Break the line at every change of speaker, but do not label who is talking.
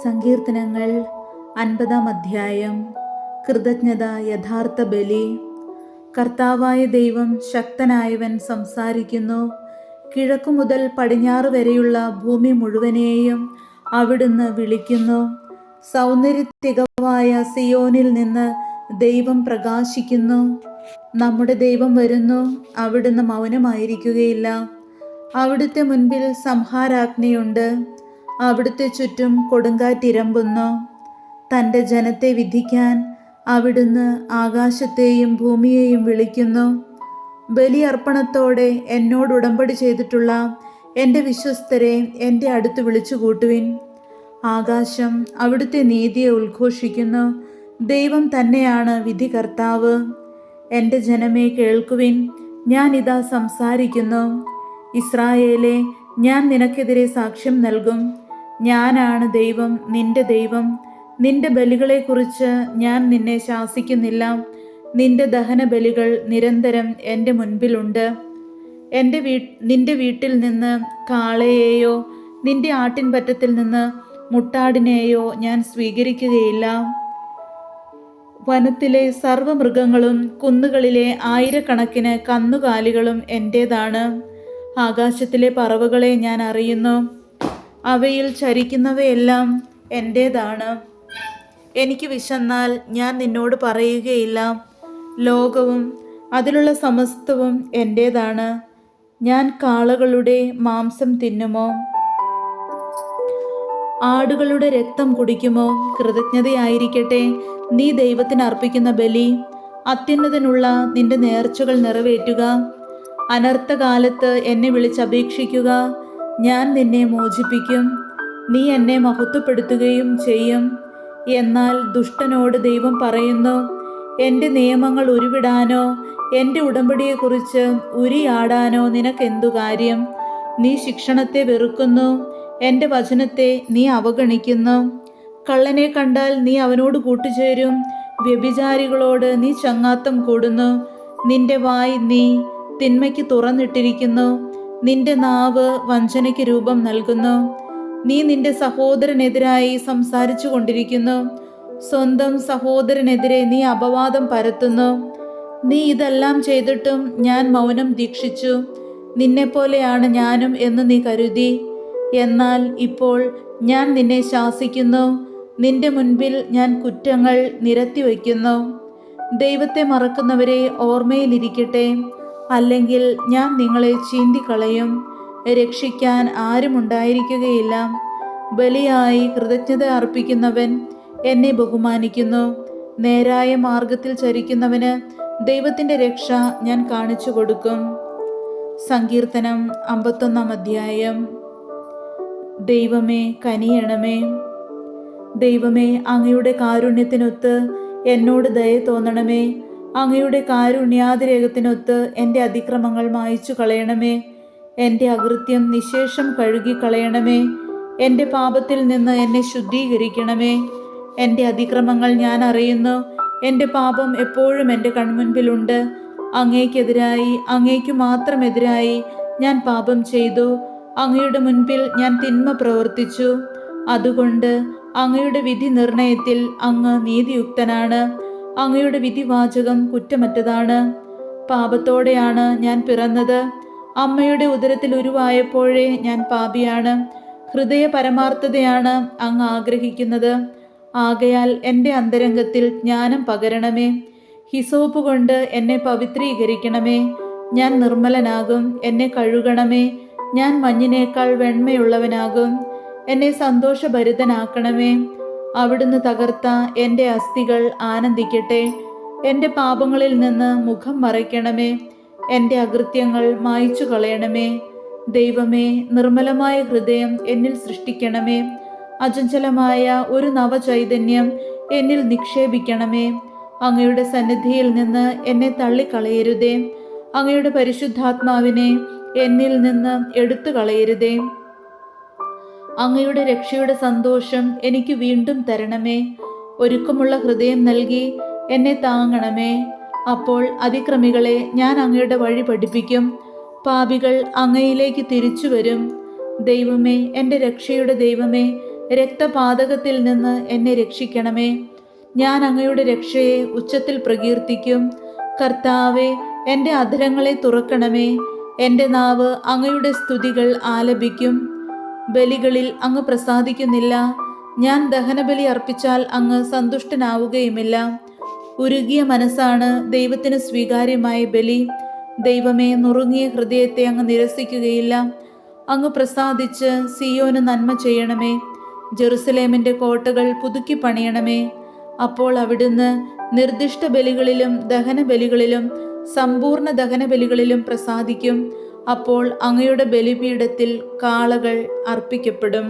സങ്കീർത്തനങ്ങൾ 50-ാം അധ്യായം. കൃതജ്ഞത യഥാർത്ഥ ബലി. കർത്താവായ ദൈവം ശക്തനായവൻ സംസാരിക്കുന്നു. കിഴക്കു മുതൽ പടിഞ്ഞാറ് വരെയുള്ള ഭൂമി മുഴുവനെയും അവിടുന്ന് വിളിക്കുന്നു. സൗന്ദര്യത്തികവായ സിയോനിൽ നിന്ന് ദൈവം പ്രകാശിക്കുന്നു. നമ്മുടെ ദൈവം വരുന്നു, അവിടുന്ന് മൗനമായിരിക്കുകയില്ല. അവിടുത്തെ മുൻപിൽ സംഹാരാഗ്നിയുണ്ട്, അവിടുത്തെ ചുറ്റും കൊടുങ്കാറ്റിരമ്പുന്നു. തൻ്റെ ജനത്തെ വിധിക്കാൻ അവിടുന്ന് ആകാശത്തെയും ഭൂമിയെയും വിളിക്കുന്നു. ബലിയർപ്പണത്തോടെ എന്നോട് ഉടമ്പടി ചെയ്തിട്ടുള്ള എൻ്റെ വിശ്വസ്തരെ എൻ്റെ അടുത്ത് വിളിച്ചു കൂട്ടുവിൻ. ആകാശം അവിടുത്തെ നീതിയെ ഉദ്ഘോഷിക്കുന്നു. ദൈവം തന്നെയാണ് വിധികർത്താവ്. എൻ്റെ ജനമേ കേൾക്കുവിൻ, ഞാൻ ഇതാ സംസാരിക്കുന്നു. ഇസ്രായേലേ, ഞാൻ നിനക്കെതിരെ സാക്ഷ്യം നൽകും. ഞാനാണ് ദൈവം, നിന്റെ ദൈവം. നിന്റെ ബലികളെക്കുറിച്ച് ഞാൻ നിന്നെ ശാസിക്കുന്നില്ല. നിന്റെ ദഹന ബലികൾ നിരന്തരം എൻ്റെ മുൻപിലുണ്ട്. നിന്റെ വീട്ടിൽ നിന്ന് കാളയെയോ നിന്റെ ആട്ടിൻപറ്റത്തിൽ നിന്ന് മുട്ടാടിനെയോ ഞാൻ സ്വീകരിക്കുകയില്ല. വനത്തിലെ സർവ്വമൃഗങ്ങളും കുന്നുകളിലെ ആയിരക്കണക്കിന് കന്നുകാലികളും എൻ്റേതാണ്. ആകാശത്തിലെ പറവകളെ ഞാൻ അറിയുന്നു. അവയിൽ ചരിക്കുന്നവയെല്ലാം എൻ്റേതാണ്. എനിക്ക് വിശന്നാൽ ഞാൻ നിന്നോട് പറയുകയില്ല. ലോകവും അതിലുള്ള സമസ്തവും എൻ്റേതാണ്. ഞാൻ കാളകളുടെ മാംസം തിന്നുമോ? ആടുകളുടെ രക്തം കുടിക്കുമോ? കൃതജ്ഞതയായിരിക്കട്ടെ നീ ദൈവത്തിന് അർപ്പിക്കുന്ന ബലി. അത്യുന്നതനുള്ള നിന്റെ നേർച്ചകൾ നിറവേറ്റുക. അനർത്ഥകാലത്ത് എന്നെ വിളിച്ചപേക്ഷിക്കുക, ഞാൻ നിന്നെ മോചിപ്പിക്കും. നീ എന്നെ മഹത്വപ്പെടുത്തുകയും ചെയ്യും. എന്നാൽ ദുഷ്ടനോട് ദൈവം പറയുന്നു, എൻ്റെ നിയമങ്ങൾ ഉരുവിടാനോ എൻ്റെ ഉടമ്പടിയെക്കുറിച്ച് ഉരിയാടാനോ നിനക്കെന്തു കാര്യം? നീ ശിക്ഷണത്തെ വെറുക്കുന്നു, എൻ്റെ വചനത്തെ നീ അവഗണിക്കുന്നു. കള്ളനെ കണ്ടാൽ നീ അവനോട് കൂട്ടുചേരും, വ്യഭിചാരികളോട് നീ ചങ്ങാത്തം കൂടുന്നു. നിന്റെ വായ് നീ തിന്മയ്ക്ക് തുറന്നിട്ടിരിക്കുന്നു, നിന്റെ നാവ് വഞ്ചനയ്ക്ക് രൂപം നൽകുന്നു. നീ നിന്റെ സഹോദരനെതിരായി സംസാരിച്ചു കൊണ്ടിരിക്കുന്നു, സ്വന്തം സഹോദരനെതിരെ നീ അപവാദം പരത്തുന്നു. നീ ഇതെല്ലാം ചെയ്തിട്ടും ഞാൻ മൗനം ദീക്ഷിച്ചു. നിന്നെപ്പോലെയാണ് ഞാനും എന്ന് നീ കരുതി. എന്നാൽ ഇപ്പോൾ ഞാൻ നിന്നെ ശാസിക്കുന്നു, നിന്റെ മുൻപിൽ ഞാൻ കുറ്റങ്ങൾ നിരത്തിവെക്കുന്നു. ദൈവത്തെ മറക്കുന്നവരെ ഓർമ്മയിലിരിക്കട്ടെ, അല്ലെങ്കിൽ ഞാൻ നിങ്ങളെ ചീന്തിക്കളയും. രക്ഷിക്കാൻ ആരുമുണ്ടായിരിക്കുകയില്ല. ബലിയായി കൃതജ്ഞത അർപ്പിക്കുന്നവൻ എന്നെ ബഹുമാനിക്കുന്നു. നേരായ മാർഗത്തിൽ ചരിക്കുന്നവന് ദൈവത്തിൻ്റെ രക്ഷ ഞാൻ കാണിച്ചു കൊടുക്കും. സങ്കീർത്തനം 51-ാം അധ്യായം. ദൈവമേ കനിയണമേ. ദൈവമേ, അങ്ങയുടെ കാരുണ്യത്തിനൊത്ത് എന്നോട് ദയ തോന്നണമേ. അങ്ങയുടെ കാരുണ്യാതിരേകത്തിനൊത്ത് എൻ്റെ അതിക്രമങ്ങൾ മായ്ച്ചു കളയണമേ. എൻ്റെ അകൃത്യം നിശേഷം കഴുകിക്കളയണമേ. എൻ്റെ പാപത്തിൽ നിന്ന് എന്നെ ശുദ്ധീകരിക്കണമേ. എൻ്റെ അതിക്രമങ്ങൾ ഞാൻ അറിയുന്നു, എൻ്റെ പാപം എപ്പോഴും എൻ്റെ കൺമുൻപിലുണ്ട്. അങ്ങേക്കെതിരായി, അങ്ങേക്കു മാത്രമെതിരായി ഞാൻ പാപം ചെയ്തു. അങ്ങയുടെ മുൻപിൽ ഞാൻ തിന്മ പ്രവർത്തിച്ചു. അതുകൊണ്ട് അങ്ങയുടെ വിധി നിർണയത്തിൽ അങ്ങ് നീതിയുക്തനാണ്. അങ്ങയുടെ വിധിവാചകം കുറ്റമറ്റതാണ്. പാപത്തോടെയാണ് ഞാൻ പിറന്നത്. അമ്മയുടെ ഉദരത്തിൽ ഉരുവായപ്പോഴേ ഞാൻ പാപിയാണ്. ഹൃദയ പരമാർത്ഥതയാണ് അങ്ങ് ആഗ്രഹിക്കുന്നത്. ആകയാൽ എൻ്റെ അന്തരംഗത്തിൽ ജ്ഞാനം പകരണമേ. ഹിസോപ്പ് കൊണ്ട് എന്നെ പവിത്രീകരിക്കണമേ. ഞാൻ നിർമ്മലനാകും. എന്നെ കഴുകണമേ. ഞാൻ മഞ്ഞിനേക്കാൾ വെണ്മയുള്ളവനാകും. എന്നെ സന്തോഷഭരിതനാക്കണമേ. അവിടുന്ന് തകർത്ത എൻ്റെ അസ്ഥികൾ ആനന്ദിക്കട്ടെ. എൻ്റെ പാപങ്ങളിൽ നിന്ന് മുഖം മറയ്ക്കണമേ. എൻ്റെ അകൃത്യങ്ങൾ മായ്ച്ചു കളയണമേ. ദൈവമേ, നിർമ്മലമായ ഹൃദയം എന്നിൽ സൃഷ്ടിക്കണമേ. അചഞ്ചലമായ ഒരു നവചൈതന്യം എന്നിൽ നിക്ഷേപിക്കണമേ. അങ്ങയുടെ സന്നിധിയിൽ നിന്ന് എന്നെ തള്ളിക്കളയരുതേ. അങ്ങയുടെ പരിശുദ്ധാത്മാവിനെ എന്നിൽ നിന്ന് എടുത്തു കളയരുതേ. അങ്ങയുടെ രക്ഷയുടെ സന്തോഷം എനിക്ക് വീണ്ടും തരണമേ. ഒരുക്കമുള്ള ഹൃദയം നൽകി എന്നെ താങ്ങണമേ. അപ്പോൾ അതിക്രമികളെ ഞാൻ അങ്ങയുടെ വഴി പഠിപ്പിക്കും. പാപികൾ അങ്ങയിലേക്ക് തിരിച്ചു വരും. ദൈവമേ, എൻ്റെ രക്ഷയുടെ ദൈവമേ, രക്തപാതകത്തിൽ നിന്ന് എന്നെ രക്ഷിക്കണമേ. ഞാൻ അങ്ങയുടെ രക്ഷയെ ഉച്ചത്തിൽ പ്രകീർത്തിക്കും. കർത്താവെ, എൻ്റെ അധരങ്ങളെ തുറക്കണമേ. എൻ്റെ നാവ് അങ്ങയുടെ സ്തുതികൾ ആലപിക്കും. ബലികളിൽ അങ്ങ് പ്രസാദിക്കുന്നില്ല. ഞാൻ ദഹനബലി അർപ്പിച്ചാൽ അങ്ങ് സന്തുഷ്ടനാവുകയുമില്ല. ഉരുകിയ മനസ്സാണ് ദൈവത്തിന് സ്വീകാര്യമായ ബലി. ദൈവമേ, നുറുങ്ങിയ ഹൃദയത്തെ അങ്ങ് നിരസിക്കുകയില്ല. അങ്ങ് പ്രസാദിച്ച് സിയോന് നന്മ ചെയ്യണമേ. ജെറുസലേമിൻ്റെ കോട്ടകൾ പുതുക്കി പണിയണമേ. അപ്പോൾ അവിടുന്ന് നിർദ്ദിഷ്ട ബലികളിലും ദഹനബലികളിലും സമ്പൂർണ്ണ ദഹനബലികളിലും പ്രസാദിക്കും. അപ്പോൾ അങ്ങയുടെ ബലിപീഠത്തിൽ കാളകൾ അർപ്പിക്കപ്പെടും.